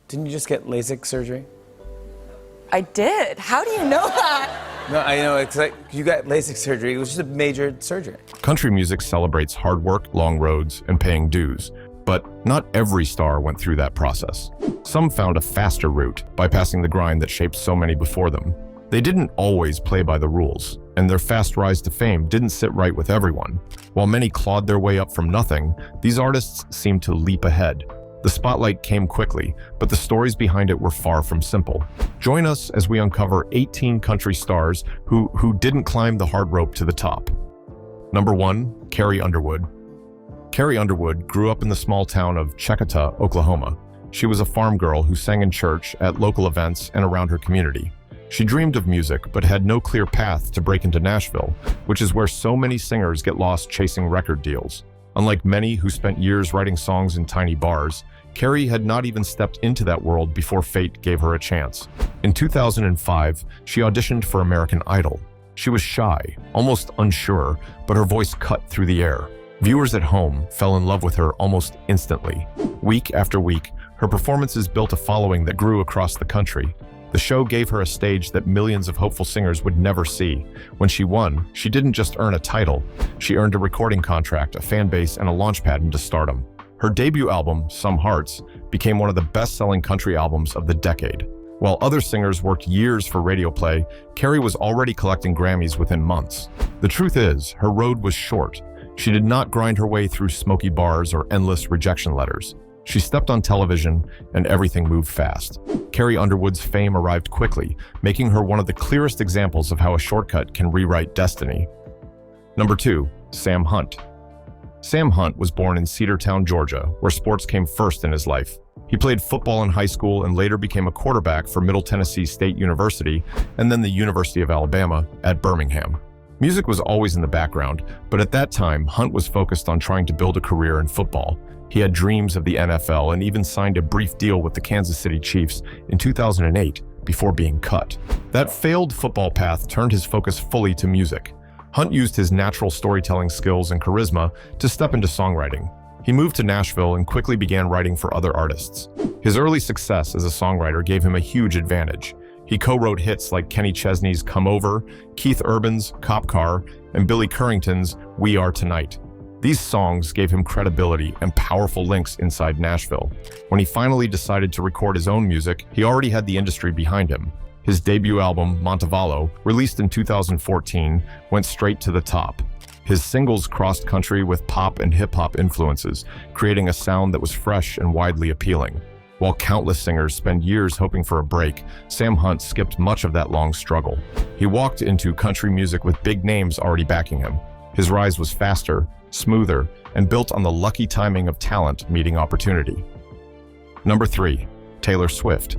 Didn't you just get LASIK surgery? I did. How do you know that? No, I know, it's like you got LASIK surgery. It was just a major surgery. Country music celebrates hard work, long roads, and paying dues. But not every star went through that process. Some found a faster route, bypassing the grind that shaped so many before them. They didn't always play by the rules, and their fast rise to fame didn't sit right with everyone. While many clawed their way up from nothing, these artists seemed to leap ahead. The spotlight came quickly, but the stories behind it were far from simple. Join us as we uncover 18 country stars who didn't climb the hard rope to the top. Number 1, Carrie Underwood. Carrie Underwood grew up in the small town of Checotah, Oklahoma. She was a farm girl who sang in church, at local events, and around her community. She dreamed of music, but had no clear path to break into Nashville, which is where so many singers get lost chasing record deals. Unlike many who spent years writing songs in tiny bars, Carrie had not even stepped into that world before fate gave her a chance. In 2005, she auditioned for American Idol. She was shy, almost unsure, but her voice cut through the air. Viewers at home fell in love with her almost instantly. Week after week, her performances built a following that grew across the country. The show gave her a stage that millions of hopeful singers would never see. When she won, she didn't just earn a title. She earned a recording contract, a fan base, and a launchpad into stardom. Her debut album, Some Hearts, became one of the best-selling country albums of the decade. While other singers worked years for radio play, Carrie was already collecting Grammys within months. The truth is, her road was short. She did not grind her way through smoky bars or endless rejection letters. She stepped on television, and everything moved fast. Carrie Underwood's fame arrived quickly, making her one of the clearest examples of how a shortcut can rewrite destiny. Number 2, Sam Hunt. Sam Hunt was born in Cedartown, Georgia, where sports came first in his life. He played football in high school and later became a quarterback for Middle Tennessee State University and then the University of Alabama at Birmingham. Music was always in the background, but at that time, Hunt was focused on trying to build a career in football. He had dreams of the NFL and even signed a brief deal with the Kansas City Chiefs in 2008 before being cut. That failed football path turned his focus fully to music. Hunt used his natural storytelling skills and charisma to step into songwriting. He moved to Nashville and quickly began writing for other artists. His early success as a songwriter gave him a huge advantage. He co-wrote hits like Kenny Chesney's Come Over, Keith Urban's Cop Car, and Billy Currington's We Are Tonight. These songs gave him credibility and powerful links inside Nashville. When he finally decided to record his own music, he already had the industry behind him. His debut album, Montevallo, released in 2014, went straight to the top. His singles crossed country with pop and hip-hop influences, creating a sound that was fresh and widely appealing. While countless singers spend years hoping for a break, Sam Hunt skipped much of that long struggle. He walked into country music with big names already backing him. His rise was faster, smoother, and built on the lucky timing of talent meeting opportunity. Number 3, Taylor Swift.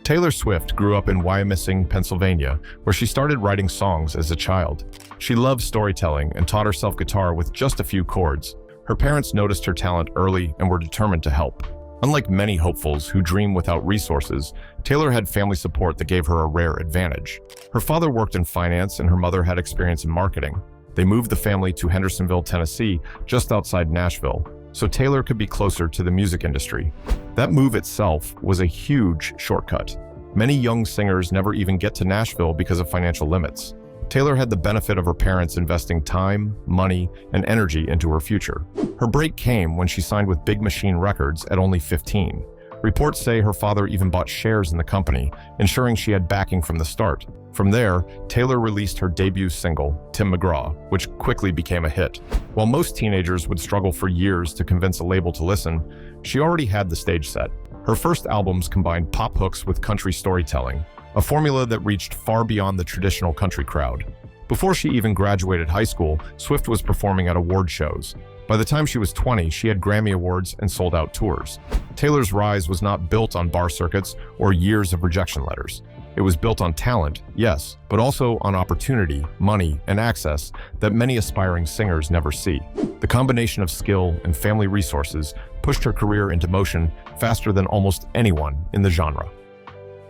Taylor Swift grew up in Wyomissing, Pennsylvania, where she started writing songs as a child. She loved storytelling and taught herself guitar with just a few chords. Her parents noticed her talent early and were determined to help. Unlike many hopefuls who dream without resources, Taylor had family support that gave her a rare advantage. Her father worked in finance and her mother had experience in marketing. They moved the family to Hendersonville, Tennessee, just outside Nashville, so Taylor could be closer to the music industry. That move itself was a huge shortcut. Many young singers never even get to Nashville because of financial limits. Taylor had the benefit of her parents investing time, money, and energy into her future. Her break came when she signed with Big Machine Records at only 15. Reports say her father even bought shares in the company, ensuring she had backing from the start. From there, Taylor released her debut single, Tim McGraw, which quickly became a hit. While most teenagers would struggle for years to convince a label to listen, she already had the stage set. Her first albums combined pop hooks with country storytelling, a formula that reached far beyond the traditional country crowd. Before she even graduated high school, Swift was performing at award shows. By the time she was 20, she had Grammy Awards and sold-out tours. Taylor's rise was not built on bar circuits or years of rejection letters. It was built on talent, yes, but also on opportunity, money, and access that many aspiring singers never see. The combination of skill and family resources pushed her career into motion faster than almost anyone in the genre.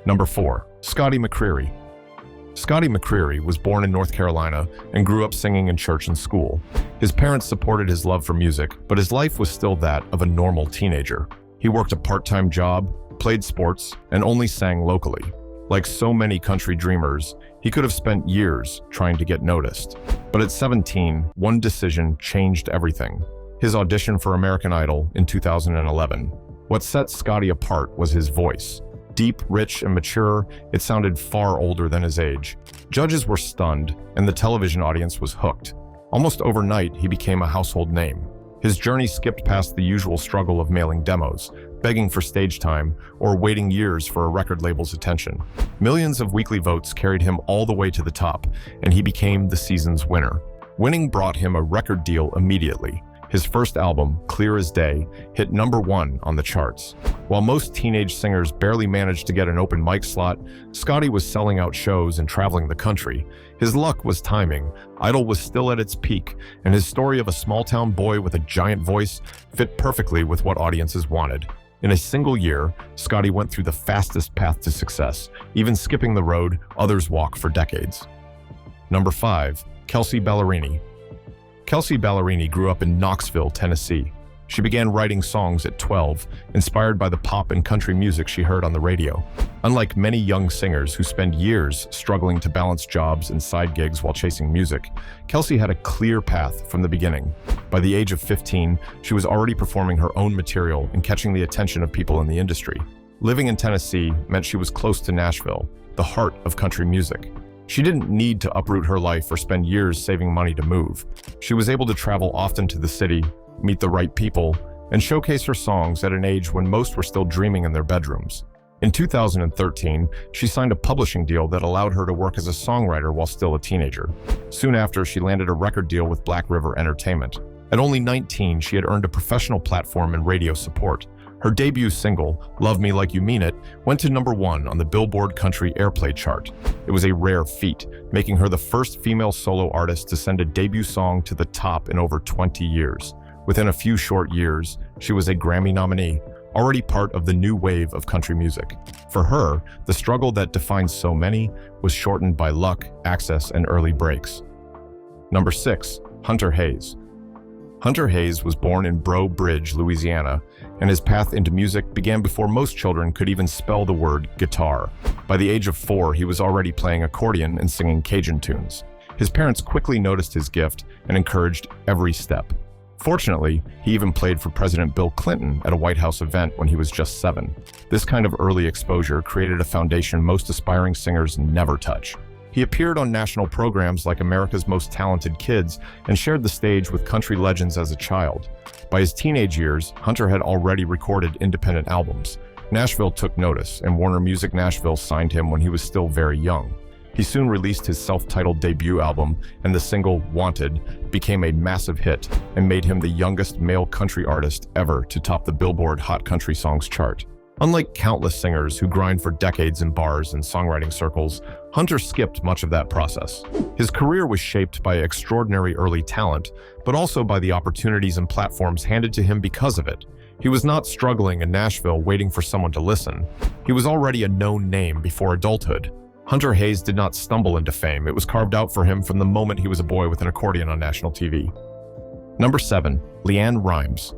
Number 4, Scotty McCreery. Scotty McCreery was born in North Carolina and grew up singing in church and school. His parents supported his love for music, but his life was still that of a normal teenager. He worked a part-time job, played sports, and only sang locally. Like so many country dreamers, he could have spent years trying to get noticed. But at 17, one decision changed everything. His audition for American Idol in 2011. What set Scotty apart was his voice. Deep, rich, and mature, it sounded far older than his age. Judges were stunned, and the television audience was hooked. Almost overnight, he became a household name. His journey skipped past the usual struggle of mailing demos, begging for stage time, or waiting years for a record label's attention. Millions of weekly votes carried him all the way to the top, and he became the season's winner. Winning brought him a record deal immediately. His first album, Clear as Day, hit #1 on the charts. While most teenage singers barely managed to get an open mic slot, Scotty was selling out shows and traveling the country. His luck was timing. Idol was still at its peak, and his story of a small-town boy with a giant voice fit perfectly with what audiences wanted. In a single year, Scotty went through the fastest path to success, even skipping the road others walk for decades. Number 5, Kelsea Ballerini. Kelsea Ballerini grew up in Knoxville, Tennessee. She began writing songs at 12, inspired by the pop and country music she heard on the radio. Unlike many young singers who spend years struggling to balance jobs and side gigs while chasing music, Kelsea had a clear path from the beginning. By the age of 15, she was already performing her own material and catching the attention of people in the industry. Living in Tennessee meant she was close to Nashville, the heart of country music. She didn't need to uproot her life or spend years saving money to move. She was able to travel often to the city, meet the right people, and showcase her songs at an age when most were still dreaming in their bedrooms. In 2013, she signed a publishing deal that allowed her to work as a songwriter while still a teenager. Soon after, she landed a record deal with Black River Entertainment. At only 19, she had earned a professional platform and radio support. Her debut single, Love Me Like You Mean It, went to #1 on the Billboard Country Airplay chart. It was a rare feat, making her the first female solo artist to send a debut song to the top in over 20 years. Within a few short years, she was a Grammy nominee, already part of the new wave of country music. For her, the struggle that defines so many was shortened by luck, access, and early breaks. Number 6, Hunter Hayes. Hunter Hayes was born in Breaux Bridge, Louisiana, and his path into music began before most children could even spell the word guitar. By the age of 4, he was already playing accordion and singing Cajun tunes. His parents quickly noticed his gift and encouraged every step. Fortunately, he even played for President Bill Clinton at a White House event when he was just 7. This kind of early exposure created a foundation most aspiring singers never touch. He appeared on national programs like America's Most Talented Kids and shared the stage with country legends as a child. By his teenage years, Hunter had already recorded independent albums. Nashville took notice, and Warner Music Nashville signed him when he was still very young. He soon released his self-titled debut album, and the single Wanted became a massive hit and made him the youngest male country artist ever to top the Billboard Hot Country Songs chart. Unlike countless singers who grind for decades in bars and songwriting circles, Hunter skipped much of that process. His career was shaped by extraordinary early talent, but also by the opportunities and platforms handed to him because of it. He was not struggling in Nashville waiting for someone to listen. He was already a known name before adulthood. Hunter Hayes did not stumble into fame. It was carved out for him from the moment he was a boy with an accordion on national TV. Number 7, LeAnn Rimes.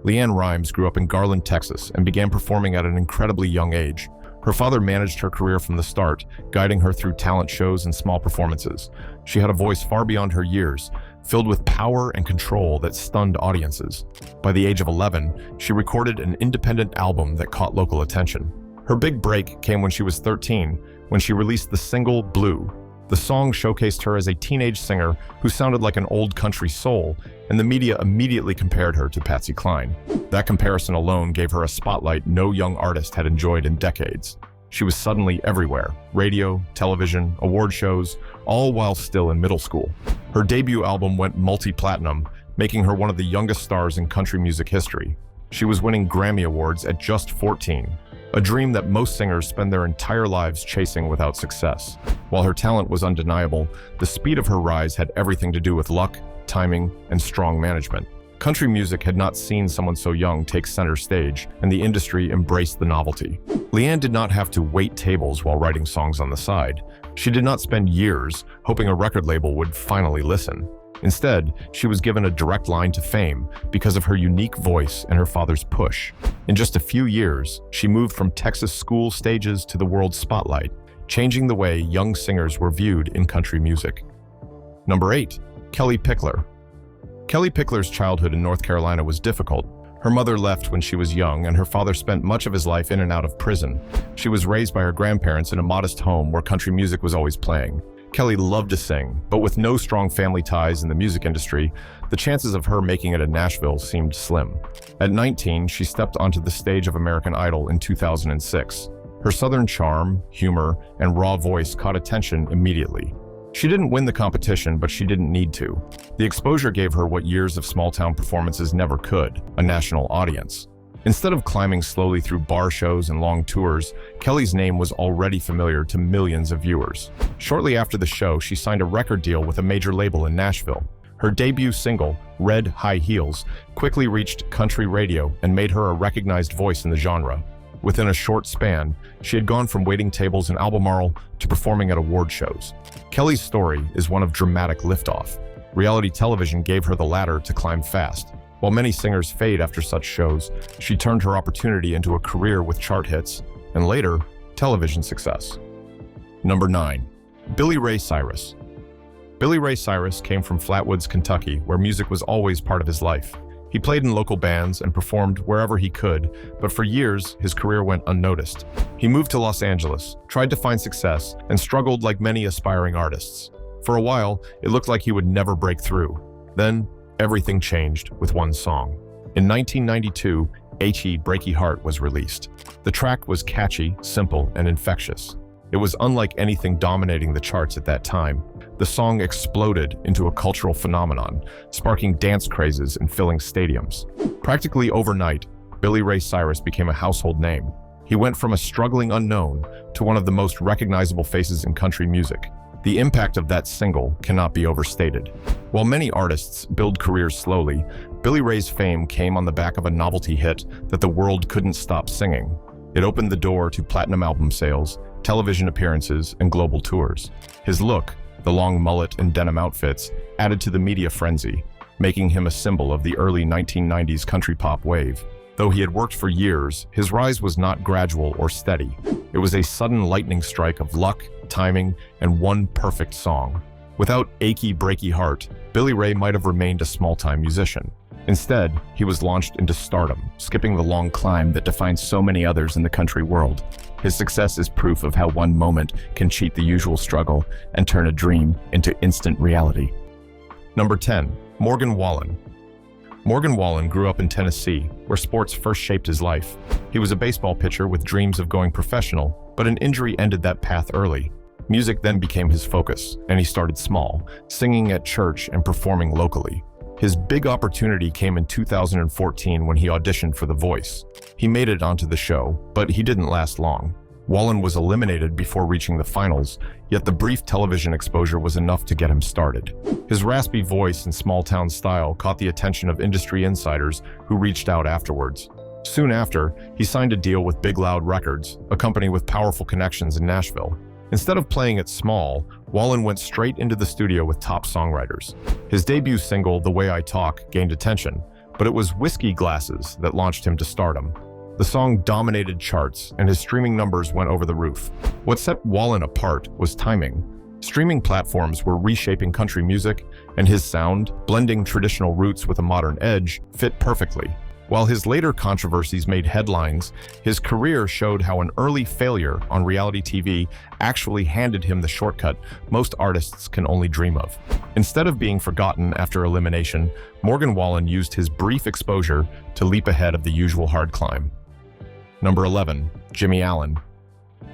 LeAnn Rimes grew up in Garland, Texas, and began performing at an incredibly young age. Her father managed her career from the start, guiding her through talent shows and small performances. She had a voice far beyond her years, filled with power and control that stunned audiences. By the age of 11, she recorded an independent album that caught local attention. Her big break came when she was 13, when she released the single Blue. The song showcased her as a teenage singer who sounded like an old country soul, and the media immediately compared her to Patsy Cline. That comparison alone gave her a spotlight no young artist had enjoyed in decades. She was suddenly everywhere: radio, television, award shows, all while still in middle school. Her debut album went multi-platinum, making her one of the youngest stars in country music history. She was winning Grammy Awards at just 14. A dream that most singers spend their entire lives chasing without success. While her talent was undeniable, the speed of her rise had everything to do with luck, timing, and strong management. Country music had not seen someone so young take center stage, and the industry embraced the novelty. LeAnn did not have to wait tables while writing songs on the side. She did not spend years hoping a record label would finally listen. Instead, she was given a direct line to fame because of her unique voice and her father's push. In just a few years, she moved from Texas school stages to the world spotlight, changing the way young singers were viewed in country music. Number 8. Kellie Pickler. Kellie Pickler's childhood in North Carolina was difficult. Her mother left when she was young, and her father spent much of his life in and out of prison. She was raised by her grandparents in a modest home where country music was always playing. Kellie loved to sing, but with no strong family ties in the music industry, the chances of her making it in Nashville seemed slim. At 19, she stepped onto the stage of American Idol in 2006. Her southern charm, humor, and raw voice caught attention immediately. She didn't win the competition, but she didn't need to. The exposure gave her what years of small-town performances never could, a national audience. Instead of climbing slowly through bar shows and long tours, Kellie's name was already familiar to millions of viewers. Shortly after the show, she signed a record deal with a major label in Nashville. Her debut single, Red High Heels, quickly reached country radio and made her a recognized voice in the genre. Within a short span, she had gone from waiting tables in Albemarle to performing at award shows. Kellie's story is one of dramatic liftoff. Reality television gave her the ladder to climb fast. While many singers fade after such shows, she turned her opportunity into a career with chart hits, and later, television success. Number 9. Billy Ray Cyrus. Billy Ray Cyrus came from Flatwoods, Kentucky, where music was always part of his life. He played in local bands and performed wherever he could, but for years, his career went unnoticed. He moved to Los Angeles, tried to find success, and struggled like many aspiring artists. For a while, it looked like he would never break through. Then, everything changed with one song. In 1992, H.E. Breaky Heart was released. The track was catchy, simple, and infectious. It was unlike anything dominating the charts at that time. The song exploded into a cultural phenomenon, sparking dance crazes and filling stadiums. Practically overnight, Billy Ray Cyrus became a household name. He went from a struggling unknown to one of the most recognizable faces in country music. The impact of that single cannot be overstated. While many artists build careers slowly, Billy Ray's fame came on the back of a novelty hit that the world couldn't stop singing. It opened the door to platinum album sales, television appearances, and global tours. His look, the long mullet and denim outfits, added to the media frenzy, making him a symbol of the early 1990s country pop wave. Though he had worked for years, his rise was not gradual or steady. It was a sudden lightning strike of luck, timing, and one perfect song. Without Achy Breaky Heart, Billy Ray might have remained a small-time musician. Instead, he was launched into stardom, skipping the long climb that defines so many others in the country world. His success is proof of how one moment can cheat the usual struggle and turn a dream into instant reality. Number 10. Morgan Wallen. Morgan Wallen grew up in Tennessee, where sports first shaped his life. He was a baseball pitcher with dreams of going professional, but an injury ended that path early. Music then became his focus, and he started small, singing at church and performing locally. His big opportunity came in 2014 when he auditioned for The Voice. He made it onto the show, but he didn't last long. Wallen was eliminated before reaching the finals, yet the brief television exposure was enough to get him started. His raspy voice and small-town style caught the attention of industry insiders who reached out afterwards. Soon after, he signed a deal with Big Loud Records, a company with powerful connections in Nashville. Instead of playing it small, Wallen went straight into the studio with top songwriters. His debut single, The Way I Talk, gained attention, but it was Whiskey Glasses that launched him to stardom. The song dominated charts, and his streaming numbers went over the roof. What set Wallen apart was timing. Streaming platforms were reshaping country music, and his sound, blending traditional roots with a modern edge, fit perfectly. While his later controversies made headlines, his career showed how an early failure on reality TV actually handed him the shortcut most artists can only dream of. Instead of being forgotten after elimination, Morgan Wallen used his brief exposure to leap ahead of the usual hard climb. Number 11. Jimmie Allen.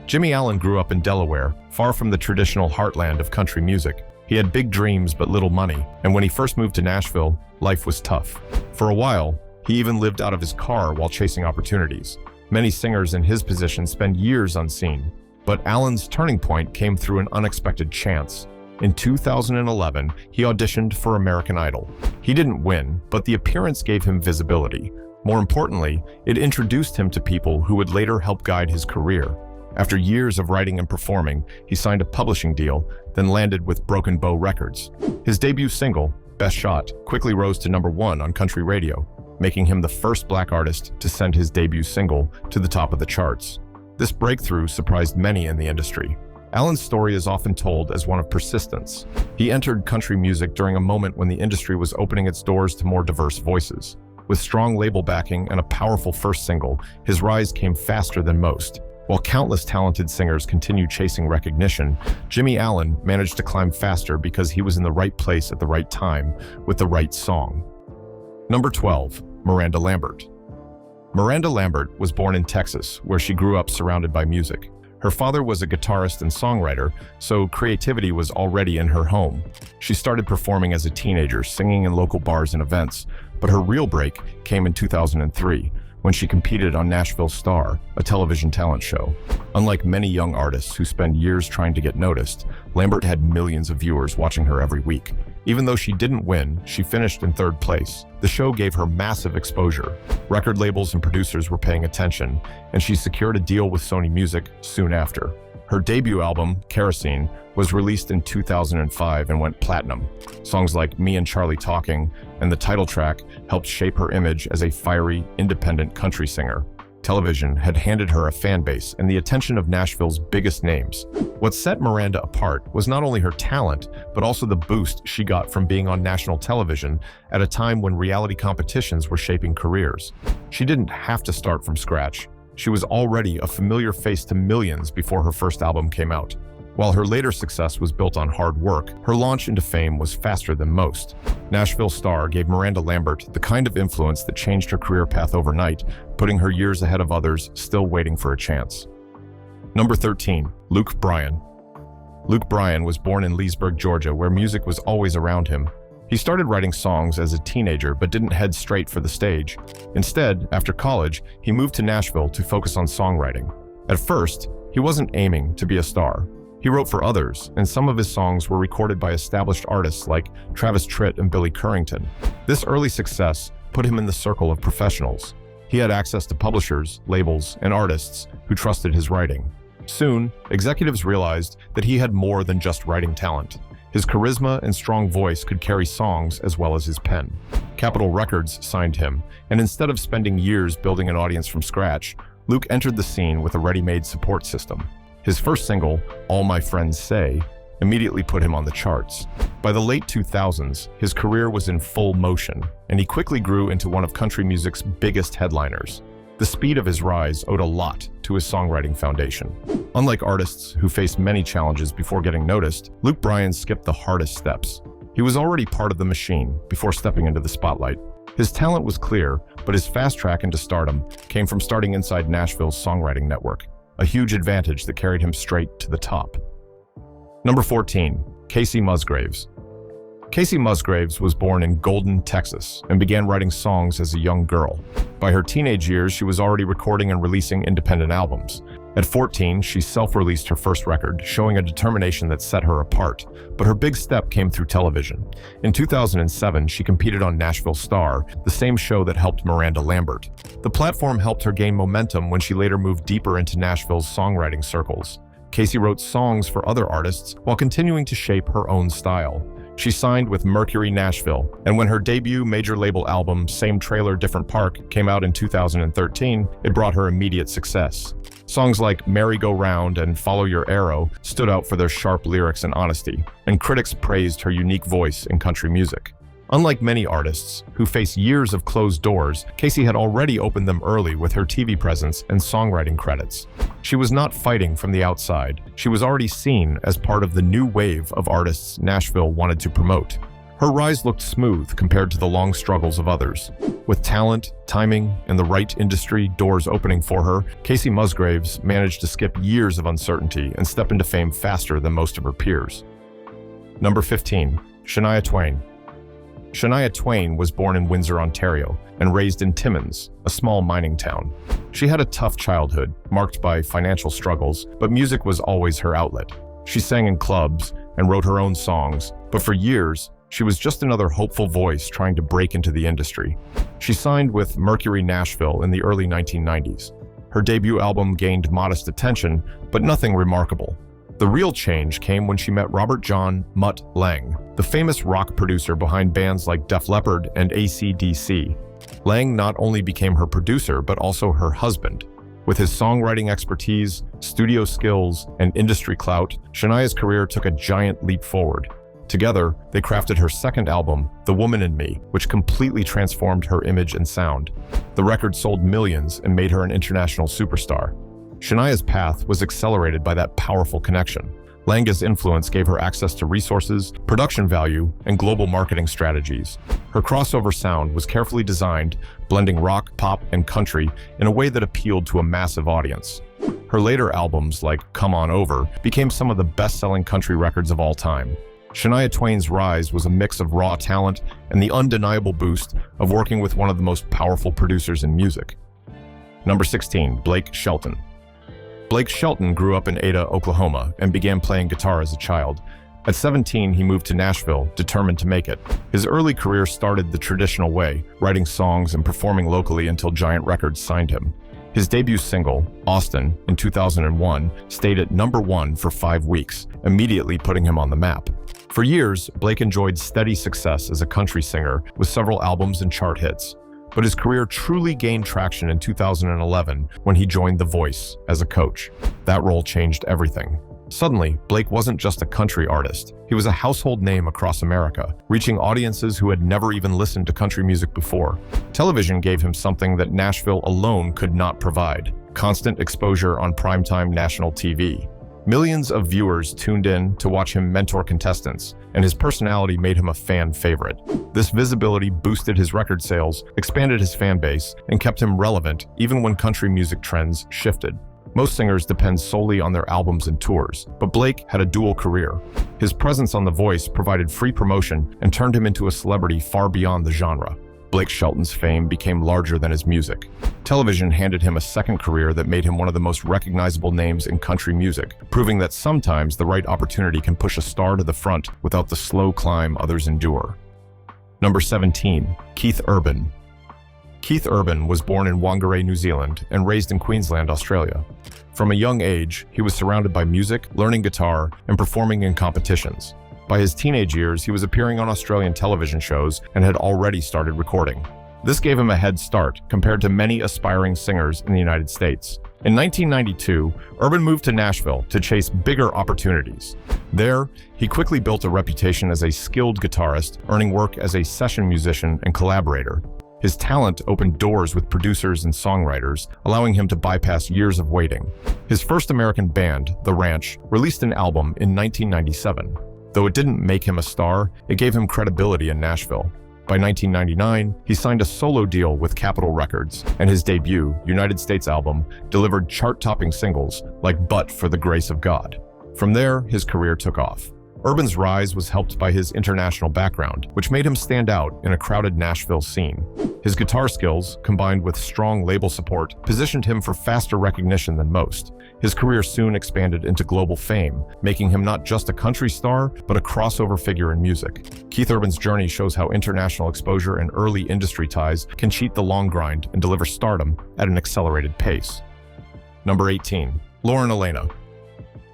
Jimmie Allen grew up in Delaware, far from the traditional heartland of country music. He had big dreams but little money, and when he first moved to Nashville, life was tough. For a while, he even lived out of his car while chasing opportunities. Many singers in his position spend years unseen, but Allen's turning point came through an unexpected chance. In 2011, he auditioned for American Idol. He didn't win, but the appearance gave him visibility. More importantly, it introduced him to people who would later help guide his career. After years of writing and performing, he signed a publishing deal, then landed with Broken Bow Records. His debut single, Best Shot quickly rose to #1 on country radio, making him the first black artist to send his debut single to the top of the charts. This breakthrough surprised many in the industry. Allen's story is often told as one of persistence. He entered country music during a moment when the industry was opening its doors to more diverse voices. With strong label backing and a powerful first single, his rise came faster than most. While countless talented singers continued chasing recognition, Jimmie Allen managed to climb faster because he was in the right place at the right time with the right song. Number 12, Miranda Lambert. Miranda Lambert was born in Texas, where she grew up surrounded by music. Her father was a guitarist and songwriter, so creativity was already in her home. She started performing as a teenager, singing in local bars and events, but her real break came in 2003, when she competed on Nashville Star, a television talent show. Unlike many young artists who spend years trying to get noticed, Lambert had millions of viewers watching her every week. Even though she didn't win, she finished in 3rd place. The show gave her massive exposure. Record labels and producers were paying attention, and she secured a deal with Sony Music soon after. Her debut album, Kerosene, was released in 2005 and went platinum. Songs like Me and Charlie Talking and the title track helped shape her image as a fiery, independent country singer. Television had handed her a fan base and the attention of Nashville's biggest names. What set Miranda apart was not only her talent, but also the boost she got from being on national television at a time when reality competitions were shaping careers. She didn't have to start from scratch. She was already a familiar face to millions before her first album came out. While her later success was built on hard work, her launch into fame was faster than most. Nashville Star gave Miranda Lambert the kind of influence that changed her career path overnight, putting her years ahead of others still waiting for a chance. Number 13, Luke Bryan. Luke Bryan was born in Leesburg, Georgia, where music was always around him. He started writing songs as a teenager but didn't head straight for the stage. Instead, after college, he moved to Nashville to focus on songwriting. At first, he wasn't aiming to be a star. He wrote for others, and some of his songs were recorded by established artists like Travis Tritt and Billy Currington. This early success put him in the circle of professionals. He had access to publishers, labels, and artists who trusted his writing. Soon, executives realized that he had more than just writing talent. His charisma and strong voice could carry songs as well as his pen. Capitol Records signed him, and instead of spending years building an audience from scratch, Luke entered the scene with a ready-made support system. His first single, All My Friends Say, immediately put him on the charts. By the late 2000s, his career was in full motion, and he quickly grew into one of country music's biggest headliners. The speed of his rise owed a lot to his songwriting foundation. Unlike artists who faced many challenges before getting noticed, Luke Bryan skipped the hardest steps. He was already part of the machine before stepping into the spotlight. His talent was clear, but his fast track into stardom came from starting inside Nashville's songwriting network, a huge advantage that carried him straight to the top. Number 14, Kacey Musgraves. Kacey Musgraves was born in Golden, Texas, and began writing songs as a young girl. By her teenage years, she was already recording and releasing independent albums. At 14, she self-released her first record, showing a determination that set her apart. But her big step came through television. In 2007, she competed on Nashville Star, the same show that helped Miranda Lambert. The platform helped her gain momentum when she later moved deeper into Nashville's songwriting circles. Kacey wrote songs for other artists while continuing to shape her own style. She signed with Mercury Nashville, and when her debut major label album, Same Trailer, Different Park, came out in 2013, it brought her immediate success. Songs like Merry-Go-Round and Follow Your Arrow stood out for their sharp lyrics and honesty, and critics praised her unique voice in country music. Unlike many artists who face years of closed doors, Kacey had already opened them early with her TV presence and songwriting credits. She was not fighting from the outside. She was already seen as part of the new wave of artists Nashville wanted to promote. Her rise looked smooth compared to the long struggles of others. With talent, timing, and the right industry doors opening for her, Kacey Musgraves managed to skip years of uncertainty and step into fame faster than most of her peers. Number 15, Shania Twain. Shania Twain was born in Windsor, Ontario, and raised in Timmins, a small mining town. She had a tough childhood, marked by financial struggles, but music was always her outlet. She sang in clubs and wrote her own songs, but for years, she was just another hopeful voice trying to break into the industry. She signed with Mercury Nashville in the early 1990s. Her debut album gained modest attention, but nothing remarkable. The real change came when she met Robert John "Mutt" Lange, the famous rock producer behind bands like Def Leppard and AC/DC. Lange not only became her producer, but also her husband. With his songwriting expertise, studio skills, and industry clout, Shania's career took a giant leap forward. Together, they crafted her second album, The Woman in Me, which completely transformed her image and sound. The record sold millions and made her an international superstar. Shania's path was accelerated by that powerful connection. Lange's influence gave her access to resources, production value, and global marketing strategies. Her crossover sound was carefully designed, blending rock, pop, and country in a way that appealed to a massive audience. Her later albums, like Come On Over, became some of the best-selling country records of all time. Shania Twain's rise was a mix of raw talent and the undeniable boost of working with one of the most powerful producers in music. Number 16, Blake Shelton. Blake Shelton grew up in Ada, Oklahoma, and began playing guitar as a child. At 17, he moved to Nashville, determined to make it. His early career started the traditional way, writing songs and performing locally until Giant Records signed him. His debut single, Austin, in 2001, stayed at number 1 for 5 weeks, immediately putting him on the map. For years, Blake enjoyed steady success as a country singer with several albums and chart hits. But his career truly gained traction in 2011 when he joined The Voice as a coach. That role changed everything. Suddenly, Blake wasn't just a country artist. He was a household name across America, reaching audiences who had never even listened to country music before. Television gave him something that Nashville alone could not provide: constant exposure on primetime national TV. Millions of viewers tuned in to watch him mentor contestants, and his personality made him a fan favorite. This visibility boosted his record sales, expanded his fan base, and kept him relevant even when country music trends shifted. Most singers depend solely on their albums and tours, but Blake had a dual career. His presence on The Voice provided free promotion and turned him into a celebrity far beyond the genre. Blake Shelton's fame became larger than his music. Television handed him a second career that made him one of the most recognizable names in country music, proving that sometimes the right opportunity can push a star to the front without the slow climb others endure. Number 17, Keith Urban. Keith Urban was born in Whangarei, New Zealand, and raised in Queensland, Australia. From a young age, he was surrounded by music, learning guitar, and performing in competitions. By his teenage years, he was appearing on Australian television shows and had already started recording. This gave him a head start compared to many aspiring singers in the United States. In 1992, Urban moved to Nashville to chase bigger opportunities. There, he quickly built a reputation as a skilled guitarist, earning work as a session musician and collaborator. His talent opened doors with producers and songwriters, allowing him to bypass years of waiting. His first American band, The Ranch, released an album in 1997. Though it didn't make him a star, it gave him credibility in Nashville. By 1999, he signed a solo deal with Capitol Records, and his debut, United States album, delivered chart-topping singles like But for the Grace of God. From there, his career took off. Urban's rise was helped by his international background, which made him stand out in a crowded Nashville scene. His guitar skills, combined with strong label support, positioned him for faster recognition than most. His career soon expanded into global fame, making him not just a country star, but a crossover figure in music. Keith Urban's journey shows how international exposure and early industry ties can cheat the long grind and deliver stardom at an accelerated pace. Number 18, Lauren Alaina.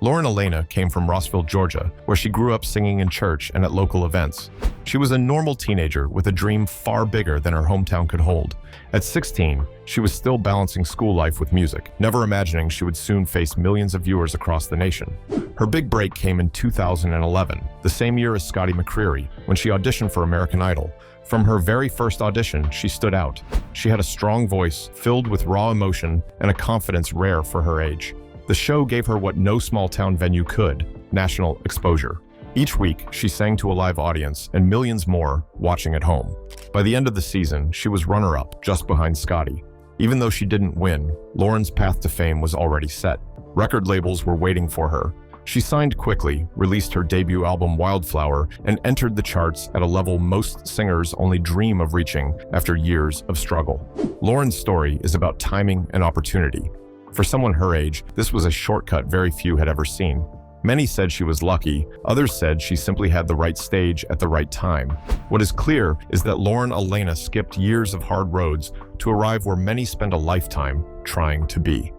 Lauren Alaina came from Rossville, Georgia, where she grew up singing in church and at local events. She was a normal teenager with a dream far bigger than her hometown could hold. At 16, she was still balancing school life with music, never imagining she would soon face millions of viewers across the nation. Her big break came in 2011, the same year as Scotty McCreery, when she auditioned for American Idol. From her very first audition, she stood out. She had a strong voice, filled with raw emotion, and a confidence rare for her age. The show gave her what no small-town venue could: national exposure. Each week, she sang to a live audience and millions more watching at home. By the end of the season, she was runner-up, just behind Scotty. Even though she didn't win, Lauren's path to fame was already set. Record labels were waiting for her. She signed quickly, released her debut album Wildflower, and entered the charts at a level most singers only dream of reaching after years of struggle. Lauren's story is about timing and opportunity. For someone her age, this was a shortcut very few had ever seen. Many said she was lucky, others said she simply had the right stage at the right time. What is clear is that Lauren Alaina skipped years of hard roads to arrive where many spend a lifetime trying to be.